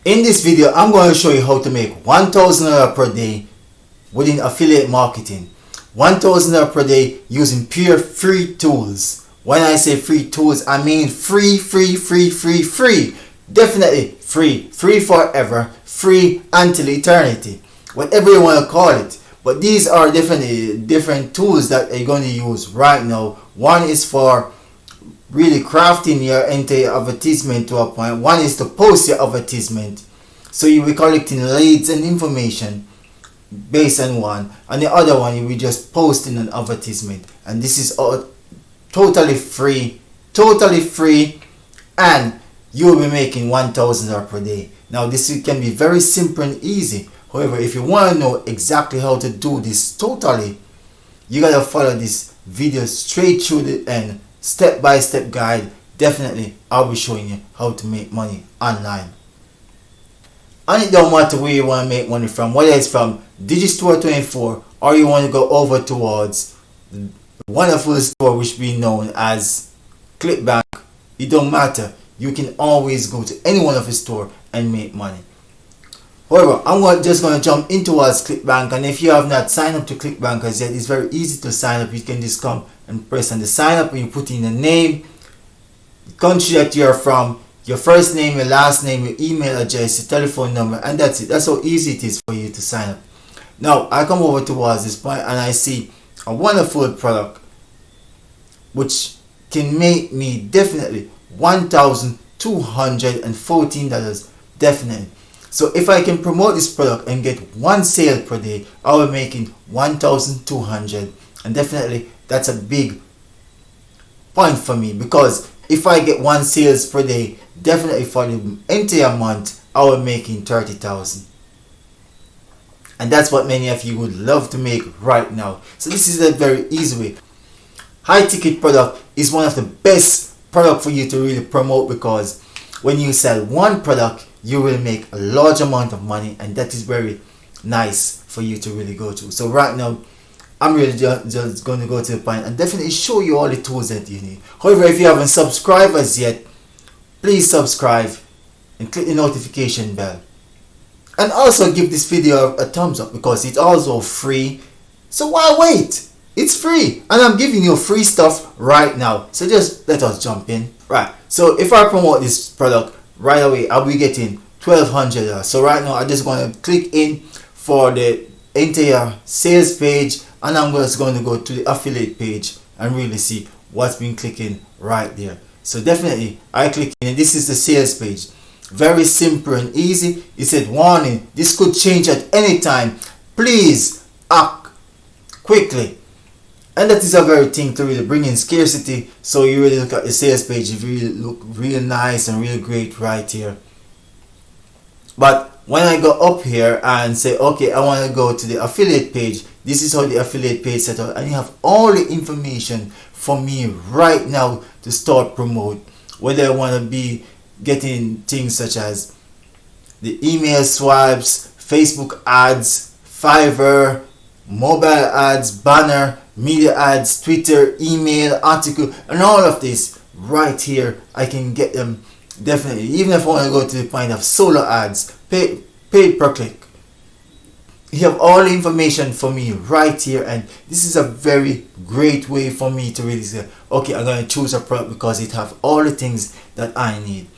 In this video, I'm going to show you how to make $1,000 per day within affiliate marketing. $1,000 per day using pure free tools. When I say free tools, I mean free. Definitely free. Free forever. Free until eternity. Whatever you want to call it. But these are definitely different tools that you're going to use right now. One is for really crafting your entire advertisement to a point. One is to post your advertisement. So you'll be collecting leads and information based on one. And the other one, you'll be just posting an advertisement. And this is all totally free. And you'll be making $1,000 per day. Now this can be very simple and easy. However, if you want to know exactly how to do this totally, you gotta follow this video straight through the end. Step-by-step guide. Definitely I'll be showing you how to make money online. And it don't matter where you want to make money from, whether it's from Digistore24 or you want to go over towards the wonderful store which we known as Clickbank. It don't matter. You can always go to any one of the store and make money. However, I'm just going to jump into towards Clickbank, and if you have not signed up to Clickbank as yet, it's very easy to sign up. You can just come and press on the sign up and you put in the name, the country that you're from, your first name, your last name, your email address, your telephone number, and that's it. That's how easy it is for you to sign up. Now, I come over towards this point and I see a wonderful product which can make me definitely $1,214 definitely. So if I can promote this product and get one sale per day, I will be making $1,200, and definitely that's a big point for me, because if I get one sales per day, definitely for the entire month I will be making $30,000, and that's what many of you would love to make right now. So this is a very easy way. High ticket product is one of the best product for you to really promote, because when you sell one product, you will make a large amount of money, and that is very nice for you to really go to. So right now, I'm really just going to go to the point and definitely show you all the tools that you need. However, if you haven't subscribed as yet, please subscribe and click the notification bell. And also give this video a thumbs up, because it's also free. So why wait? It's free, and I'm giving you free stuff right now. So just let us jump in. Right, so if I promote this product right away, I'll be getting $1,200. So right now I'm just going to click in for the entire sales page, and I'm just going to go to the affiliate page and really see what's been clicking right there. So definitely I click in, and this is the sales page. Very simple and easy. It said, warning, this could change at any time. Please act quickly. And that is a very thing to really bring in scarcity. So you really look at the sales page, it really look real nice and real great right here. But when I go up here and say, okay, I want to go to the affiliate page, this is how the affiliate page set up, and you have all the information for me right now to start promote. Whether I want to be getting things such as the email swipes, Facebook ads, Fiverr, mobile ads, banner, media ads, Twitter, email, article, and all of this right here. I can get them definitely. Even if I want to go to the point of solo ads, pay per click, you have all the information for me right here. And this is a very great way for me to really say, okay, I'm going to choose a product because it have all the things that I need.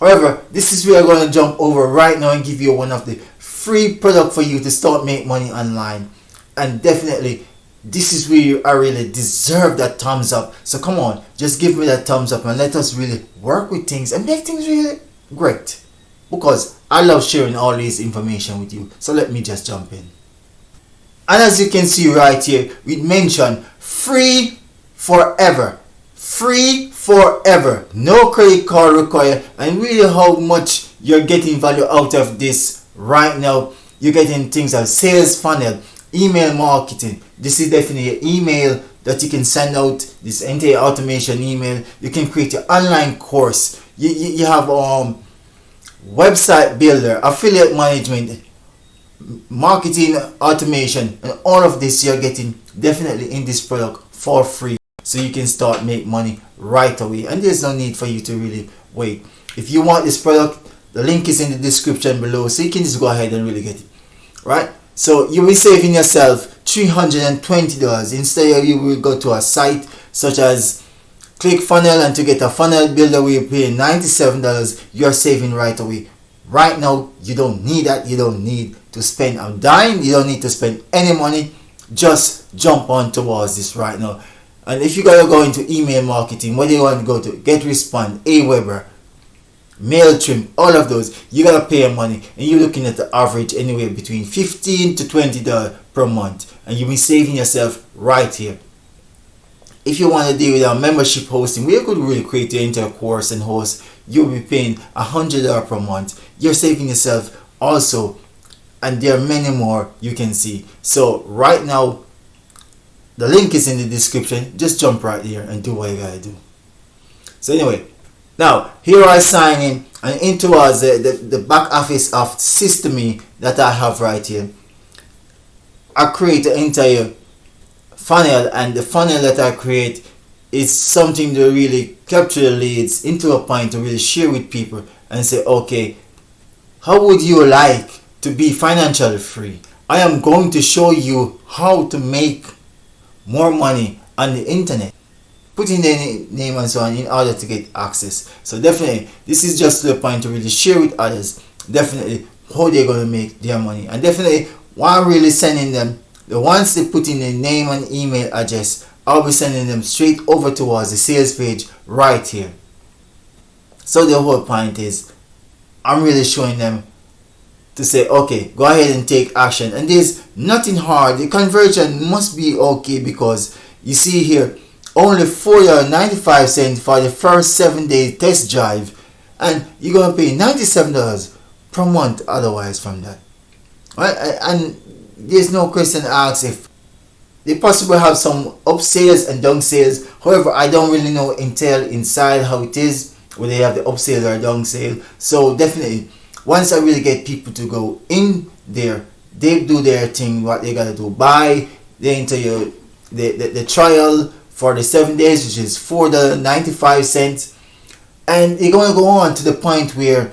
However, this is where I'm going to jump over right now and give you one of the free product for you to start make money online. And definitely this is where I really deserve that thumbs up. So come on, just give me that thumbs up and let us really work with things and make things really great, because I love sharing all this information with you. So let me just jump in. And as you can see right here, we mentioned free forever. Free forever. No credit card required. And really how much you're getting value out of this right now. You're getting things like sales funnel, email marketing. This is definitely an email that you can send out, this entire automation email. You can create your online course. You have website builder, affiliate management, marketing automation, and all of this you're getting definitely in this product for free. So you can start make money right away, and there's no need for you to really wait. If you want this product, The link is in the description below, so you can just go ahead and really get it. Right? So you'll be saving yourself $320. Instead, you will go to a site such as ClickFunnels, and to get a funnel builder we are paying $97. You're saving right away. Right now, you don't need that. You don't need to spend a dime. You don't need to spend any money. Just jump on towards this right now. And if you gotta go into email marketing, what do you want to go to? GetResponse, Aweber, MailChimp, all of those, you gotta pay money, and you're looking at the average anywhere between $15 to $20 per month, and you'll be saving yourself right here. If you want to deal with our membership hosting, we could really create your entire course and host, you'll be paying $100 per month. You're saving yourself also, and there are many more you can see. So right now, the link is in the description. Just jump right here and do what you gotta do. So anyway, now here I sign in and into the back office of Systemy that I have right here. I create the entire funnel, and the funnel that I create is something to really capture the leads into a point to really share with people and say, okay, how would you like to be financially free? I am going to show you how to make more money on the internet. Put in their name and so on in order to get access. So definitely, this is just to the point to really share with others, definitely, how they're going to make their money. And definitely, while really sending them, the ones they put in their name and email address, I'll be sending them straight over towards the sales page right here. So the whole point is, I'm really showing them to say, okay, go ahead and take action. And there's nothing hard. The conversion must be okay, because you see here, only $4.95 for the first 7-day test drive, and you're going to pay $97 per month otherwise from that. Right? And there's no question asked if they possibly have some up sales and down sales. However, I don't really know inside how it is, whether they have the up sales or down sale. So definitely, once I really get people to go in there, they do their thing, what they gotta do. Buy, they enter the trial for the 7 days, which is $4.95, and they're going to go on to the point where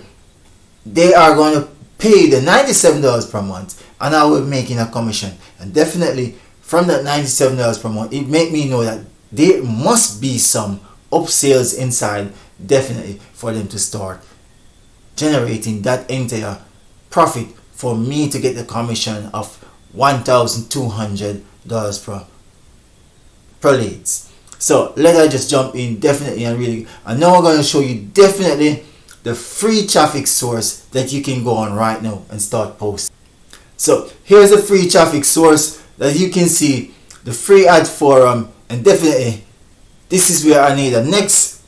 they are going to pay the $97 per month, and I will be making a commission. And definitely from that $97 per month, it make me know that there must be some upsales inside, definitely, for them to start generating that entire profit for me to get the commission of $1,200 per leads. So let us just jump in definitely and really, and now I'm going to show you definitely the free traffic source that you can go on right now and start posting. So here's a free traffic source that you can see, the free ad forum, and definitely this is where I need a next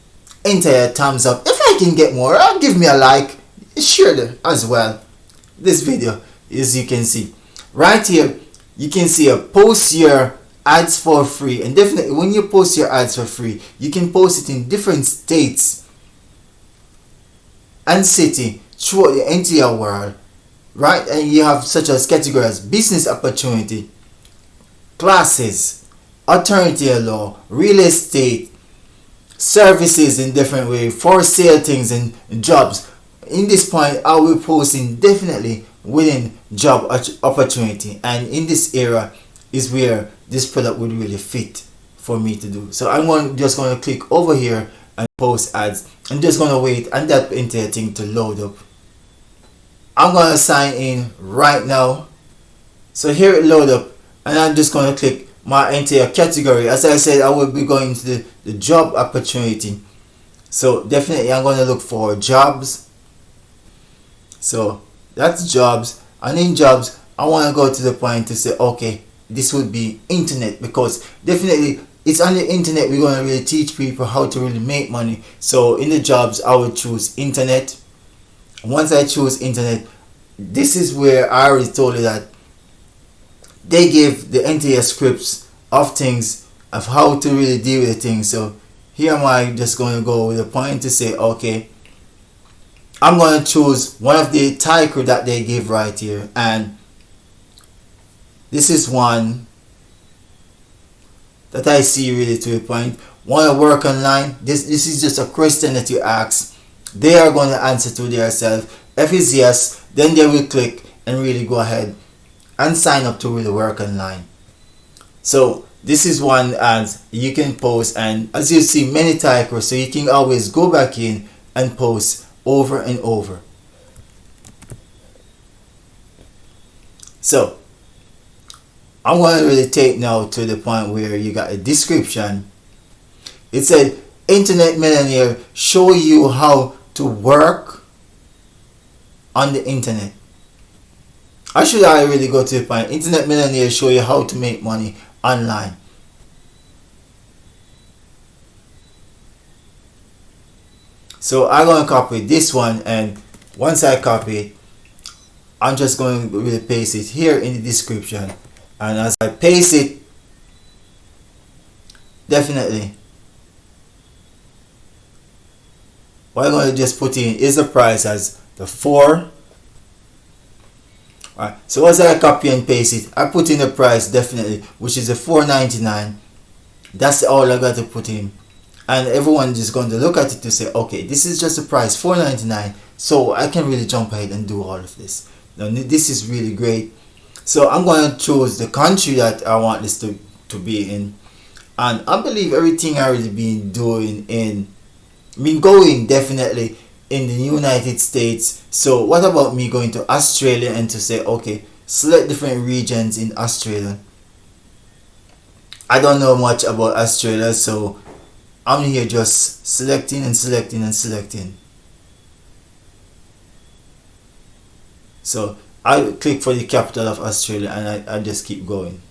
entire thumbs up. If I can get more, give me a like, share it as well. This video, as you can see right here, you can see a post your ads for free. And definitely when you post your ads for free, you can post it in different states and city throughout the entire world, right? And you have such as categories as business opportunity, classes, alternative law, real estate, services in different ways, for sale things, and jobs. In this point, I will post indefinitely within job opportunity, and in this area is where this product would really fit for me to do. So I'm just going to click over here and post ads. I'm just going to wait and that entire thing to load up. I'm going to sign in right now. So here it load up, and I'm just going to click my entire category. As I said, I will be going to the job opportunity. So definitely I'm going to look for jobs. So that's jobs, and in jobs I want to go to the point to say, okay, this would be internet, because definitely it's on the internet we're going to really teach people how to really make money. So in the jobs I would choose internet. Once I choose internet, this is where I already told you that they give the entire scripts of things of how to really deal with things. So here am I just going to go with a point to say, okay, I'm going to choose one of the title that they give right here, and this is one that I see really to a point. Want to work online? This is just a question that you ask. They are going to answer to themselves. If it's yes, then they will click and really go ahead and sign up to really work online. So this is one as you can post, and as you see, many titles, so you can always go back in and post over and over. So I'm going to really take now to the point where you got a description. It said, Internet Millionaire show you how to work on the internet. I should really go to the point. Internet Millionaire show you how to make money online. So I'm going to copy this one, and once I copy it, I'm just going to really paste it here in the description. And as I paste it, definitely what I'm going to just put in is the price as the 4. Alright, so as I copy and paste it, I put in the price definitely, which is a $4.99. That's all I got to put in, and everyone just going to look at it to say, okay, this is just the price, $4.99, so I can really jump ahead and do all of this. Now this is really great. So I'm going to choose the country that I want this to be in, and I believe everything I already been doing going definitely in the United States. So what about me going to Australia and to say, okay, select different regions in Australia. I don't know much about Australia, so I'm here just selecting and selecting and selecting. So I click for the capital of Australia, and I just keep going.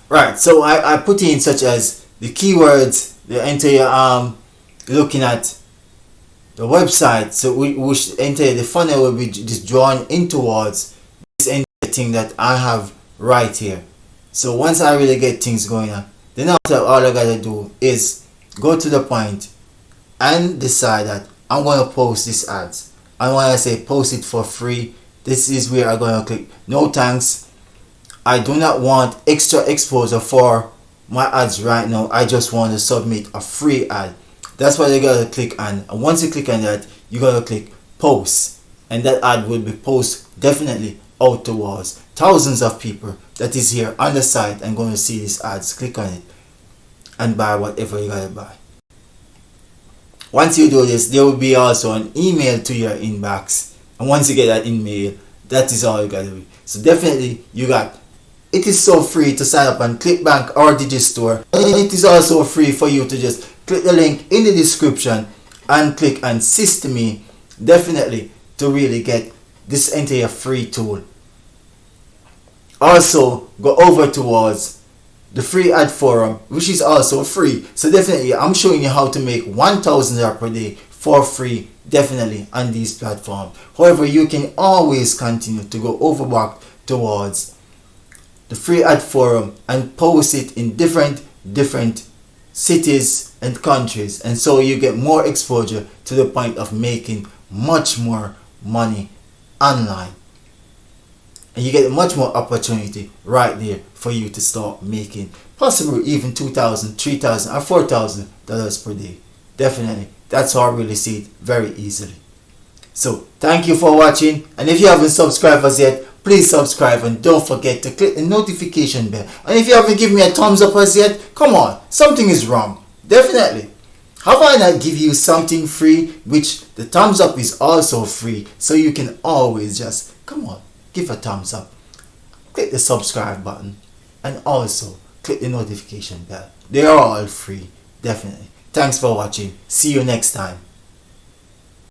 Right, so I put in such as the keywords, the entire looking at the website, so which entire the funnel will be just drawn in towards this entire thing that I have right here. So once I really get things going on, then after all I gotta do is go to the point and decide that I'm going to post this ads. And when I say post it for free, this is where I'm going to click no thanks. I do not want extra exposure for my ads right now. I just want to submit a free ad. That's what you got to click on. And once you click on that, you got to click post. And that ad will be posted definitely out towards thousands of people that is here on the site and going to see these ads. Click on it and buy whatever you got to buy. Once you do this, there will be also an email to your inbox, and once you get that email, that is all you gotta do. So definitely it is so free to sign up on Clickbank or Digistore, and it is also free for you to just click the link in the description and click on Assist Me, definitely to really get this entire free tool. Also go over towards the free ad forum, which is also free. So definitely I'm showing you how to make $1,000 per day for free, definitely on these platforms. However, you can always continue to go over back towards the free ad forum and post it in different cities and countries, and so you get more exposure to the point of making much more money online. And you get much more opportunity right there for you to start making possibly even $2,000, $3,000 or $4,000 per day. Definitely, that's how I really see it very easily. So thank you for watching, and if you haven't subscribed as yet, please subscribe and don't forget to click the notification bell. And if you haven't given me a thumbs up as yet, come on, something is wrong. Definitely. Have I not give you something free, which the thumbs up is also free, so you can always just come on, give a thumbs up, click the subscribe button, and also click the notification bell. They are all free, definitely. Thanks for watching. See you next time.